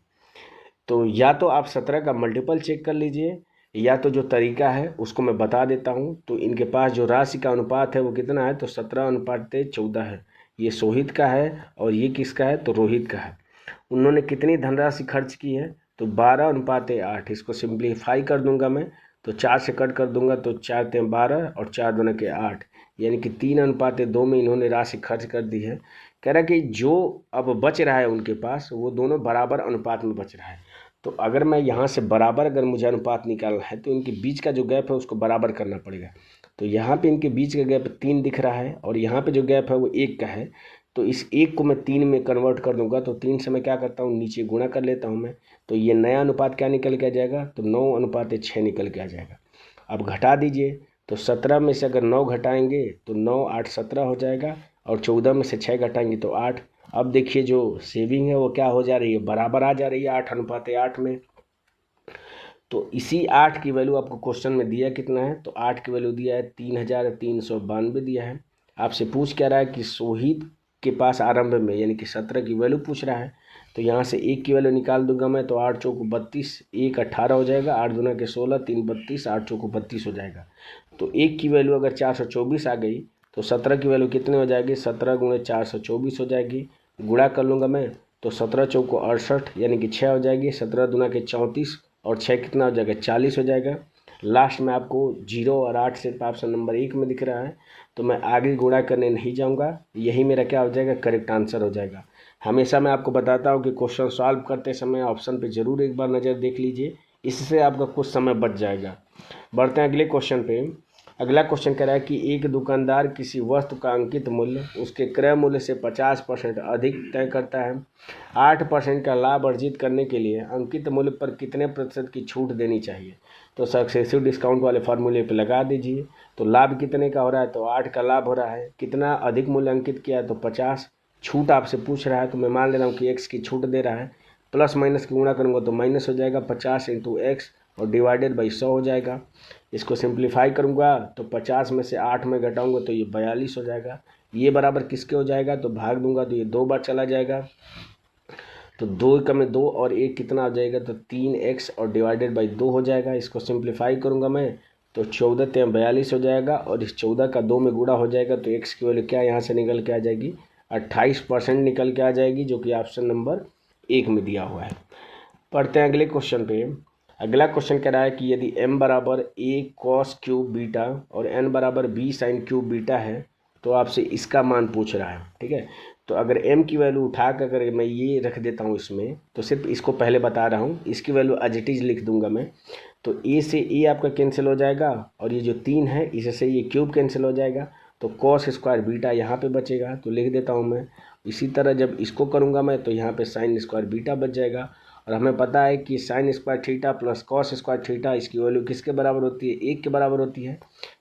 तो या तो आप 17 का मल्टीपल चेक कर लीजिए, या तो जो तरीका है उसको मैं बता देता हूँ। तो इनके पास जो राशि का अनुपात है वो कितना है, तो 17:14 है। ये सोहित का है और ये किसका है, तो रोहित का है। उन्होंने कितनी धनराशि खर्च की है, तो 12:8। इसको सिंप्लीफाई कर दूंगा मैं, तो 4 से कट कर दूंगा तो 4 × 12 और 4 × 2 = 8, यानी कि 3:2 में इन्होंने राशि खर्च कर दी है। कह रहा है कि जो अब बच रहा है उनके पास वो दोनों बराबर अनुपात में बच रहा है। तो अगर मैं यहाँ से बराबर अगर मुझे अनुपात निकालना है तो इनके बीच का जो गैप है उसको बराबर करना पड़ेगा। तो यहाँ पे इनके बीच का गैप 3 दिख रहा है और यहाँ पे जो गैप है वो 1 का है। तो इस 1 को मैं 3 में कन्वर्ट कर दूंगा, तो 3 से मैं क्या करता हूँ, नीचे गुणा कर लेता हूँ मैं। तो ये नया अनुपात क्या निकल के आ जाएगा, तो 9:6 निकल के आ जाएगा। अब घटा दीजिए, तो 17 में से अगर 9 घटाएंगे तो 9 8 17 हो जाएगा, और 14 में से 6 घटाएंगे तो 8। अब देखिए जो सेविंग है वो क्या हो जा रही है, बराबर आ जा रही है 8:8 में। तो इसी 8 की वैल्यू आपको क्वेश्चन में दिया कितना है, तो 8 की वैल्यू दिया है 3,392 दिया है। आपसे पूछ क्या रहा है कि सोहित के पास आरंभ में, यानी कि 17 की वैल्यू पूछ रहा है। तो यहाँ से 1 की वैल्यू निकाल दूंगा मैं, तो 8 चौको 32, 1 18 हो जाएगा, 8 दूना के 16, 3 32, 8 चौको 32 हो जाएगा। तो 1 की वैल्यू अगर 424 आ गई तो 17 की वैल्यू कितनी हो जाएगी, 17 × 424 हो जाएगी। गुणा कर लूँगा मैं, तो 17 चौको 68 यानी कि 6 हो जाएगी, 17 दूना के 34 और 6 कितना हो जाएगा, 40 हो जाएगा। लास्ट में आपको 0 और 8 सिर्फ ऑप्शन नंबर 1 में दिख रहा है, तो मैं आगे गुणा करने नहीं जाऊंगा। यही मेरा क्या हो जाएगा, करेक्ट आंसर हो जाएगा। हमेशा मैं आपको बताता हूँ कि क्वेश्चन सॉल्व करते समय ऑप्शन पे ज़रूर एक बार नज़र देख लीजिए, इससे आपका कुछ समय बच जाएगा। बढ़ते हैं अगले क्वेश्चन पे। अगला क्वेश्चन कह रहा है कि एक दुकानदार किसी वस्तु का अंकित मूल्य उसके क्रय मूल्य से 50% अधिक तय करता है। 8% का लाभ अर्जित करने के लिए अंकित मूल्य पर कितने प्रतिशत की छूट देनी चाहिए। तो सक्सेसिव डिस्काउंट वाले फार्मूले पे लगा दीजिए। तो लाभ कितने का हो रहा है, तो 8 का लाभ हो रहा है। कितना अधिक मूल्य अंकित किया है, तो 50। छूट आपसे पूछ रहा है तो मैं मान ले रहा हूँ कि एक्स की छूट दे रहा है। प्लस माइनस की गुणा करूँगा तो माइनस हो जाएगा, 50 इंटू एक्स और डिवाइडेड बाई 100 हो जाएगा। इसको सिंप्लीफाई करूँगा तो 50 में से 8 में घटाऊँगा तो ये 42 हो जाएगा। ये बराबर किसके हो जाएगा, तो भाग दूंगा तो ये 2 बार चला जाएगा। तो 2 का में 2 और 1 कितना हो जाएगा, तो 3x और डिवाइडेड बाई 2 हो जाएगा। इसको सिंप्लीफाई करूँगा मैं तो 14 3 42 हो जाएगा और इस 14 का 2 में गुणा हो जाएगा तो x की वैल्यू क्या यहाँ से निकल के आ जाएगी, 28% निकल के आ जाएगी, जो कि ऑप्शन नंबर 1 में दिया हुआ है। पढ़ते हैं अगले क्वेश्चन पे। अगला क्वेश्चन कह रहा है कि यदि m बराबर a cos क्यूब बीटा और n बराबर b sin क्यूब बीटा है तो आपसे इसका मान पूछ रहा है। ठीक है, तो अगर m की वैल्यू उठा कर अगर मैं ये रख देता हूँ इसमें, तो सिर्फ इसको पहले बता रहा हूँ, इसकी वैल्यू एज इट इज़ लिख दूंगा मैं। तो a से a आपका कैंसिल हो जाएगा और ये जो 3 है इससे ये क्यूब कैंसिल हो जाएगा, तो कॉस स्क्वायर बीटा यहाँ पे बचेगा, तो लिख देता हूँ मैं। इसी तरह जब इसको करूँगा मैं तो यहाँ पे साइन स्क्वायर बीटा बच जाएगा। और हमें पता है कि sine square theta plus cos square theta इसकी वैल्यू किसके बराबर होती है, 1 के बराबर होती है।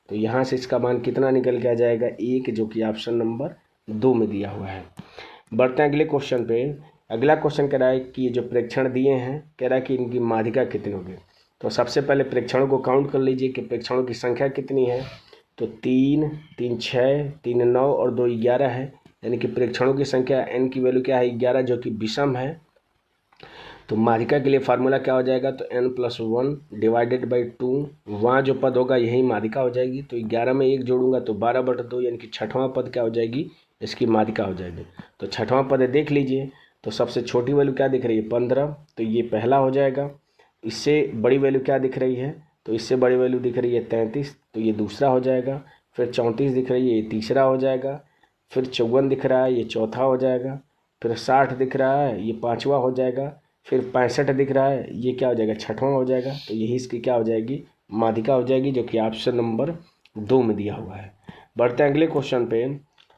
तो यहाँ से इसका मान कितना निकल के आ जाएगा, 1, जो कि ऑप्शन नंबर 2 में दिया हुआ है। बढ़ते हैं अगले क्वेश्चन पे। अगला क्वेश्चन कह रहा है कि ये जो प्रेक्षण दिए हैं, कह रहा है कि इनकी माध्यिका कितनी होगी। तो सबसे पहले प्रेक्षणों को काउंट कर लीजिए कि प्रेक्षणों की संख्या कितनी है। तो 3 3 6 3 9 और 2 11 है, यानी कि प्रेक्षणों की संख्या n की वैल्यू क्या है, 11, जो कि विषम है। तो माध्यिका के लिए फार्मूला क्या हो जाएगा, तो n+1 डिवाइडेड बाई 2, वहाँ जो पद होगा यही माध्यिका हो जाएगी। तो 11 में 1 जोड़ूंगा तो 12/2, यानी कि छठवां पद क्या हो जाएगी, इसकी माध्यिका हो जाएगी। तो छठवां पद देख लीजिए, तो सबसे छोटी वैल्यू क्या दिख रही है, 15, तो ये पहला हो जाएगा। इससे बड़ी वैल्यू क्या दिख रही है, तो इससे बड़ी वैल्यू दिख रही है 33, तो ये दूसरा हो जाएगा। फिर 34 दिख रही है, ये तीसरा हो जाएगा। फिर 54 दिख रहा है, ये चौथा हो जाएगा। फिर 60 दिख रहा है, ये पाँचवा हो जाएगा। फिर 65 दिख रहा है, ये क्या हो जाएगा, छठवां हो जाएगा। तो यही इसकी क्या हो जाएगी, माध्यिका हो जाएगी, जो कि ऑप्शन नंबर 2 में दिया हुआ है। बढ़ते हैं अगले क्वेश्चन पे।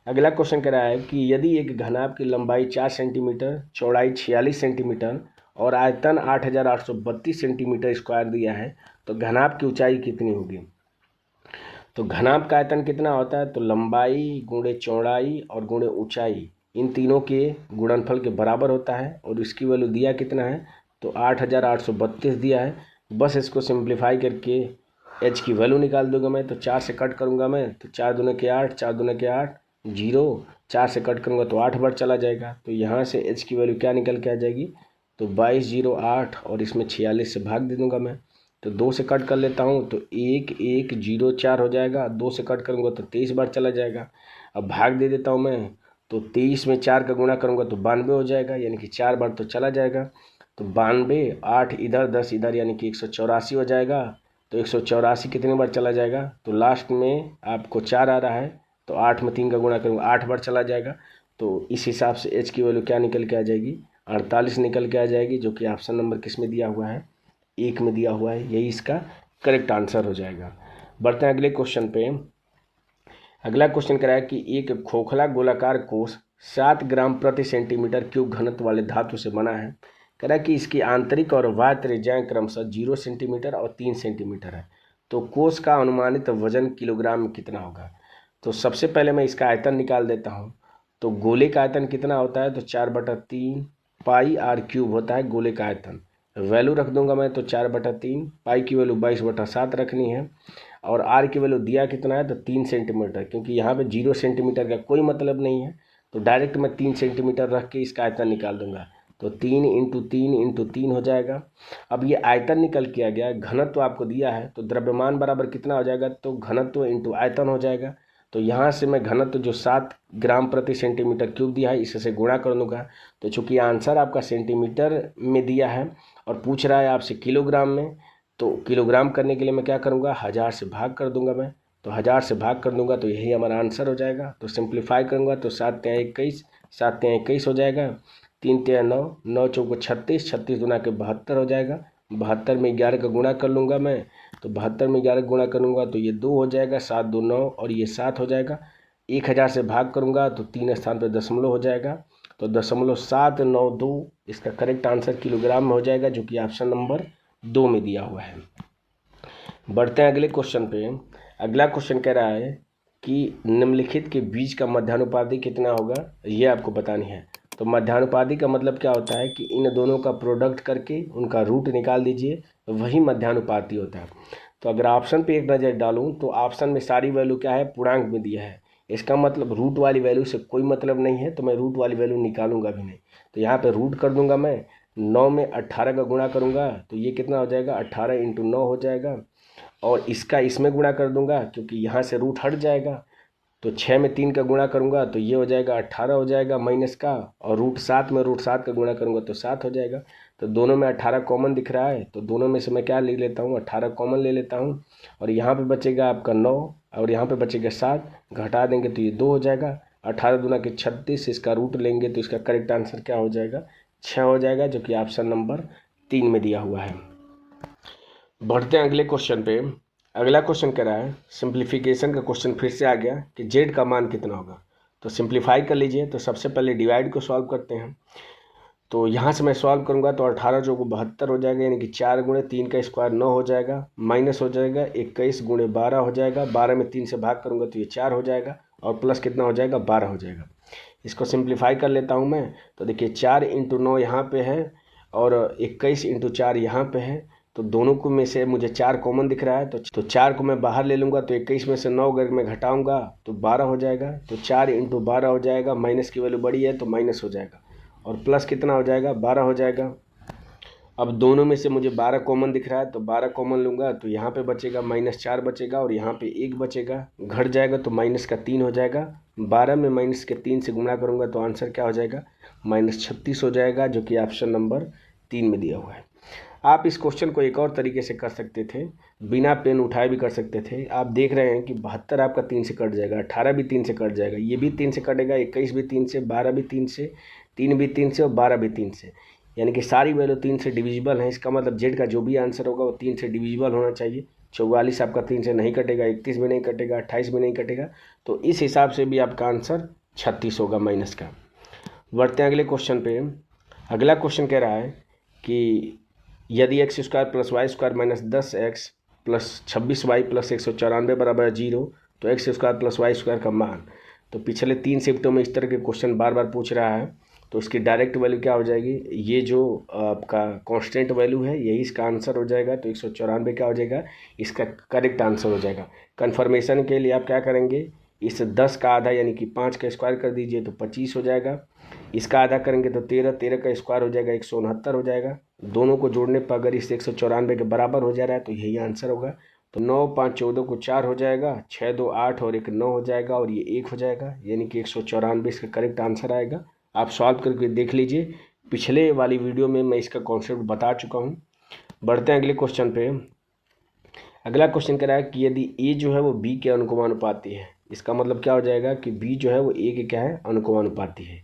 अगला क्वेश्चन कह रहा है कि यदि एक घनाभ की लंबाई 4 सेंटीमीटर, चौड़ाई 46 सेंटीमीटर और आयतन 8832 सेंटीमीटर स्क्वायर दिया है, तो घनाभ की ऊंचाई कितनी होगी। तो घनाभ का आयतन कितना होता है, तो लंबाई गुणे चौड़ाई और गुणे ऊंचाई, इन तीनों के गुणनफल के बराबर होता है। और इसकी वैल्यू दिया कितना है, तो 8832 दिया है। बस इसको सिंप्लीफाई करके h की वैल्यू निकाल दूंगा मैं। तो 4 से कट करूंगा मैं, तो 4 दूने के 8, 4 दूने के 8, 0, 4 से कट करूंगा तो 8 बार चला जाएगा। तो यहाँ से h की वैल्यू क्या निकल के आ जाएगी, तो 22 0 8 और इसमें 46 से भाग दे दूंगा मैं। तो 2 से कट कर लेता हूँ तो 1 1 0 4 हो जाएगा। 2 से कट करूँगा तो 23 बार चला जाएगा। अब भाग दे देता हूँ मैं, तो 23 में 4 का गुणा करूँगा तो 92 हो जाएगा, यानी कि 4 बार तो चला जाएगा। तो 92, 8 इधर 10 इधर, यानी कि 184 हो जाएगा। तो 184 कितने बार चला जाएगा, तो लास्ट में आपको 4 आ रहा है, तो 8 में 3 का गुणा करूँगा 8 बार चला जाएगा। तो इस हिसाब से h की वैल्यू क्या निकल के आ जाएगी, 48 निकल के आ जाएगी, जो कि ऑप्शन नंबर किस में दिया हुआ है, 1 में दिया हुआ है। यही इसका करेक्ट आंसर हो जाएगा। बढ़ते हैं अगले क्वेश्चन पे। अगला क्वेश्चन कह रहा है कि एक खोखला गोलाकार कोष 7 ग्राम प्रति सेंटीमीटर क्यूब घनत्व वाले धातु से बना है। कह रहा है कि इसकी आंतरिक और बाह्य त्रिज्याएं क्रमशः 0 सेंटीमीटर और 3 सेंटीमीटर है। तो कोष का अनुमानित वजन किलोग्राम में कितना होगा। तो सबसे पहले मैं इसका आयतन निकाल देता हूँ। तो गोले का आयतन कितना होता है, तो 4/3 पाई r क्यूब होता है गोले का आयतन। वैल्यू रख दूंगा मैं, तो 4/3, पाई की वैल्यू 22/7 रखनी है। और आर की वैल्यू दिया कितना है, तो 3 सेंटीमीटर, क्योंकि यहाँ पे 0 सेंटीमीटर का कोई मतलब नहीं है, तो डायरेक्ट मैं 3 सेंटीमीटर रख के इसका आयतन निकाल दूंगा। तो 3 × 3 × 3 हो जाएगा। अब ये आयतन निकल के आ गया, घनत्व आपको दिया है, तो द्रव्यमान बराबर कितना हो जाएगा, तो घनत्व इंटू आयतन हो जाएगा। तो यहाँ से मैं घनत्व जो 7 ग्राम प्रति सेंटीमीटर क्यूब दिया है इससे गुणा कर दूंगा। तो चूंकि आंसर आपका सेंटीमीटर में दिया है और पूछ रहा है आपसे किलोग्राम में, तो किलोग्राम करने के लिए मैं क्या करूँगा, 1000 से भाग कर दूंगा मैं, तो 1000 से भाग कर दूंगा तो यही हमारा आंसर हो जाएगा। तो सिंप्लीफाई करूँगा तो 7 तिया 21, 7 तिया 21 हो जाएगा, 3 तिया 9, 9 चौको 36, 36 दूना के 72 हो जाएगा। 72 में 11 का गुणा कर लूँगा मैं, तो 72 में 11 गुणा करूँगा तो ये 2 हो जाएगा, 7 2 9 और ये 7 हो जाएगा। 1000 से भाग करूँगा तो 3 स्थान पर दशमलव हो जाएगा, तो 0.792 इसका करेक्ट आंसर किलोग्राम में हो जाएगा, जो कि ऑप्शन नंबर 2 में दिया हुआ है। बढ़ते हैं अगले क्वेश्चन पे। अगला क्वेश्चन कह रहा है कि निम्नलिखित के बीच का मध्यानुपाती कितना होगा, ये आपको बतानी है। तो मध्यानुपाती का मतलब क्या होता है कि इन दोनों का प्रोडक्ट करके उनका रूट निकाल दीजिए, वही मध्यानुपाती होता है। तो अगर ऑप्शन पे एक नज़र डालूं तो ऑप्शन में सारी वैल्यू क्या है, पूर्णांक में दिया है। इसका मतलब रूट वाली वैल्यू से कोई मतलब नहीं है, तो मैं रूट वाली वैल्यू निकालूंगा भी नहीं। तो यहाँ पे रूट कर दूंगा मैं, 9 में 18 का गुणा करूँगा तो ये कितना हो जाएगा, 18 × 9 हो जाएगा, और इसका इसमें गुणा कर दूंगा क्योंकि यहाँ से रूट हट जाएगा। तो 6 में 3 का गुणा करूंगा तो ये हो जाएगा 18 हो जाएगा माइनस का, और √7 में √7 का गुणा करूंगा तो 7 हो जाएगा। तो दोनों में 18 कॉमन दिख रहा है, तो दोनों में से मैं क्या ले लेता हूँ, 18 कॉमन ले लेता हूँ, और यहाँ पे बचेगा आपका 9 और यहाँ पे बचेगा 7, घटा देंगे तो ये 2 हो जाएगा। 18 दूना के 36, इसका रूट लेंगे तो इसका करेक्ट आंसर क्या हो जाएगा, 6 हो जाएगा, जो कि ऑप्शन नंबर 3 में दिया हुआ है। बढ़ते हैं अगले क्वेश्चन पे। अगला क्वेश्चन कह रहा है, सिंप्लीफिकेशन का क्वेश्चन फिर से आ गया कि जेड का मान कितना होगा। तो सिंप्लीफाई कर लीजिए। तो सबसे पहले डिवाइड को सॉल्व करते हैं। तो यहाँ से मैं सॉल्व करूँगा तो 18 चौको 72 हो जाएगा, यानी कि 4 × 3 का स्क्वायर 9 हो जाएगा, माइनस हो जाएगा 21 × 12 हो जाएगा, 12 में 3 से भाग करूँगा तो ये 4 हो जाएगा, और प्लस कितना हो जाएगा, 12 हो जाएगा। इसको सिंप्लीफाई कर लेता हूँ मैं। तो देखिए 4 × 9 यहाँ पे है और 21 × 4 यहाँ पे है, तो दोनों को में से मुझे 4 कॉमन दिख रहा है, तो 4 को मैं बाहर ले लूँगा, तो 21 में से 9 अगर मैं घटाऊँगा तो 12 हो जाएगा, तो 4 × 12 हो जाएगा, माइनस की वैल्यू बड़ी है तो माइनस हो जाएगा, और प्लस कितना हो जाएगा, 12 हो जाएगा। अब दोनों में से मुझे 12 कॉमन दिख रहा है, तो 12 कॉमन लूँगा तो यहाँ पे बचेगा -4 बचेगा, और यहाँ पे 1 बचेगा, घट जाएगा तो -3 हो जाएगा। 12 में -3 से गुणा करूँगा तो आंसर क्या हो जाएगा, -36 हो जाएगा, जो कि ऑप्शन नंबर 3 में दिया हुआ है। आप इस क्वेश्चन को एक और तरीके से कर सकते थे, बिना पेन उठाए भी कर सकते थे। आप देख रहे हैं कि 72 आपका 3 से कट जाएगा, 18 भी 3 से कट जाएगा, ये भी 3 से कटेगा, 21 भी 3 से, 12 भी 3 से, 3 भी 3 से और 12 भी 3 से, यानी कि सारी वैल्यू 3 से डिविजिबल है। इसका मतलब जेड का जो भी आंसर होगा वो 3 से डिविजिबल होना चाहिए। 44 आपका 3 से नहीं कटेगा, 31 भी नहीं कटेगा, 28 भी नहीं कटेगा, तो इस हिसाब से भी आपका आंसर 36 होगा माइनस का। बढ़ते हैं अगले क्वेश्चन पे। अगला क्वेश्चन कह रहा है कि यदि x² + y² - 10x + 26y + 194 बराबर 0, तो x² + y² का मान। तो पिछले 3 शिफ्टों में इस तरह के क्वेश्चन बार बार पूछ रहा है, तो इसकी डायरेक्ट वैल्यू क्या हो जाएगी, ये जो आपका कांस्टेंट वैल्यू है यही इसका आंसर हो जाएगा, तो 194 क्या हो जाएगा, इसका करेक्ट आंसर हो जाएगा। कन्फर्मेशन के लिए आप क्या करेंगे, इस 10 का आधा यानी कि 5 का स्क्वायर कर दीजिए तो 25 हो जाएगा, इसका आधा करेंगे तो 13, 13 का स्क्वायर हो जाएगा 169 हो जाएगा। दोनों को जोड़ने पर अगर इस 194 के बराबर हो जा रहा है तो यही आंसर होगा। तो 9 5 14 को 4 हो जाएगा, 6 2 8 और 1 9 हो जाएगा, और ये 1 हो जाएगा, यानी कि 194 इसका करेक्ट आंसर आएगा। आप सॉल्व करके देख लीजिए, पिछले वाली वीडियो में मैं इसका कॉन्सेप्ट बता चुका हूँ। बढ़ते हैं अगले क्वेश्चन पे। अगला क्वेश्चन कह रहा है कि यदि ए जो है वो बी के अनुकमानुपाती है, इसका मतलब क्या हो जाएगा कि बी जो है वो ए के क्या है, अनुकमानुपाती है।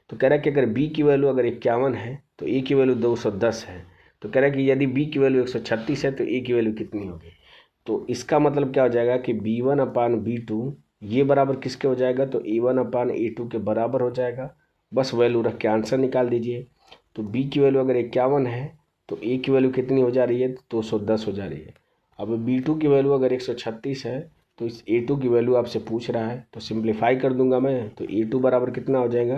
तो कह रहा है कि अगर बी की वैल्यू अगर 51 है तो ए की वैल्यू 210 है। तो कह रहा है कि यदि बी की वैल्यू 136 है तो ए की वैल्यू कितनी होगी। तो इसका मतलब क्या हो जाएगा कि B1/B2 ये बराबर किसके हो जाएगा, तो A1/A2 के बराबर हो जाएगा। बस वैल्यू रख के आंसर निकाल दीजिए। तो बी की वैल्यू अगर 51 है तो ए की वैल्यू कितनी हो जा रही है, 210 हो जा रही है। अब B2 की वैल्यू अगर 136 है तो इस A2 की वैल्यू आपसे पूछ रहा है, तो सिंप्लीफाई कर दूंगा मैं। तो A2 बराबर कितना हो जाएगा,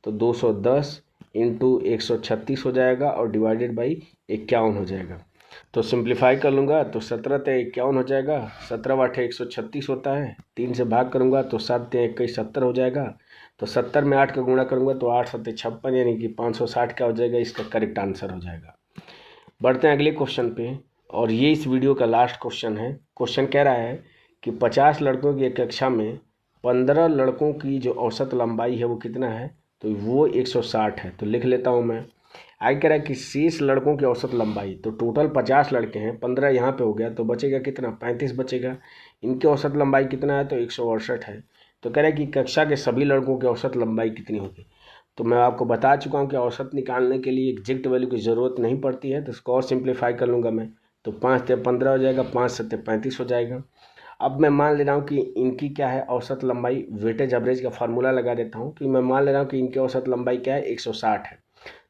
तो 210 × 136 हो जाएगा और डिवाइडेड बाई 51 हो जाएगा। तो सिंप्लीफाई कर लूँगा तो 17 × 51 हो जाएगा, 17 × 8 136 होता है, 3 से भाग करूँगा तो 7 × 21 70 हो जाएगा। तो 70 में 8 का गुणा करूँगा तो 8 7 56, यानी कि 560 क्या हो जाएगा, इसका करेक्ट आंसर हो जाएगा। बढ़ते हैं अगले क्वेश्चन पे, और ये इस वीडियो का लास्ट क्वेश्चन है। क्वेश्चन कह रहा है कि 50 लड़कों की एक कक्षा में 15 लड़कों की जो औसत लंबाई है वो कितना है, तो वो 160 है। तो लिख लेता हूँ मैं, आगे कह रहा है कि शेष लड़कों की औसत लंबाई, तो टोटल 50 लड़के हैं, 15 यहाँ पे हो गया तो बचेगा कितना, 35 बचेगा। इनकी औसत लंबाई कितना है, तो 168 है। तो कह रहा है कि कक्षा के सभी लड़कों की औसत लंबाई कितनी होगी। तो मैं आपको बता चुका हूँ कि औसत निकालने के लिए एग्जैक्ट वैल्यू की ज़रूरत नहीं पड़ती है, तो इसको और सिंप्लीफाई कर लूँगा मैं, तो 5 से 15 हो जाएगा, 5 से 35 हो जाएगा। अब मैं मान ले रहा हूँ कि इनकी क्या है औसत लंबाई, वेटेज एवरेज का फार्मूला लगा देता हूँ कि मैं मान ले रहा हूँ कि इनकी औसत लंबाई क्या है, 160 है।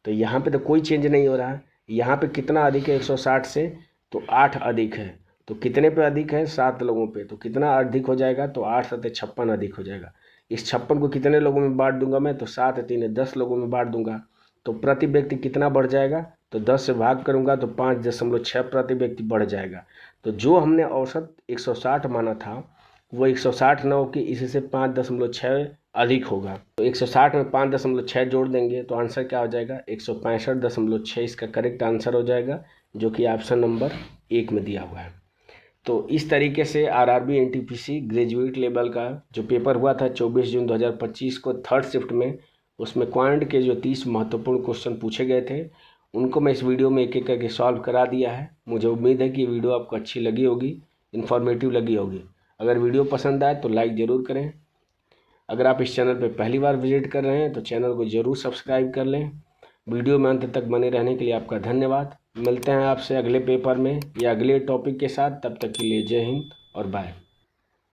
तो यहाँ पे तो कोई चेंज नहीं हो रहा है। यहाँ पे कितना अधिक है 160 से, तो 8 अधिक है। तो कितने पे अधिक है, 7 लोगों पे, तो कितना अधिक हो जाएगा, तो 8 7 56 अधिक हो जाएगा। इस 56 को कितने लोगों में बांट दूंगा मैं, तो 7 3 10 लोगों में बांट दूंगा। तो प्रति व्यक्ति कितना बढ़ जाएगा, तो 10 से भाग करूंगा तो 5.6 प्रति व्यक्ति बढ़ जाएगा। तो जो हमने औसत 160 माना था वो 160 ना हो कि इससे 5.6 अधिक होगा। तो 160 में 5.6 जोड़ देंगे तो आंसर क्या हो जाएगा, 165.6 इसका करेक्ट आंसर हो जाएगा, जो कि ऑप्शन नंबर 1 में दिया हुआ है। तो इस तरीके से आरआरबी एनटीपीसी ग्रेजुएट लेवल का जो पेपर हुआ था 24 जून 2025 को थर्ड शिफ्ट में, उसमें क्वांट के जो 30 महत्वपूर्ण क्वेश्चन पूछे गए थे उनको मैं इस वीडियो में एक एक करके सॉल्व करा दिया है। मुझे उम्मीद है कि वीडियो आपको अच्छी लगी होगी, इन्फॉर्मेटिव लगी होगी। अगर वीडियो पसंद आए तो लाइक ज़रूर करें। अगर आप इस चैनल पर पहली बार विजिट कर रहे हैं तो चैनल को ज़रूर सब्सक्राइब कर लें। वीडियो में अंत तक बने रहने के लिए आपका धन्यवाद। मिलते हैं आपसे अगले पेपर में या अगले टॉपिक के साथ, तब तक के लिए जय हिंद और बाय।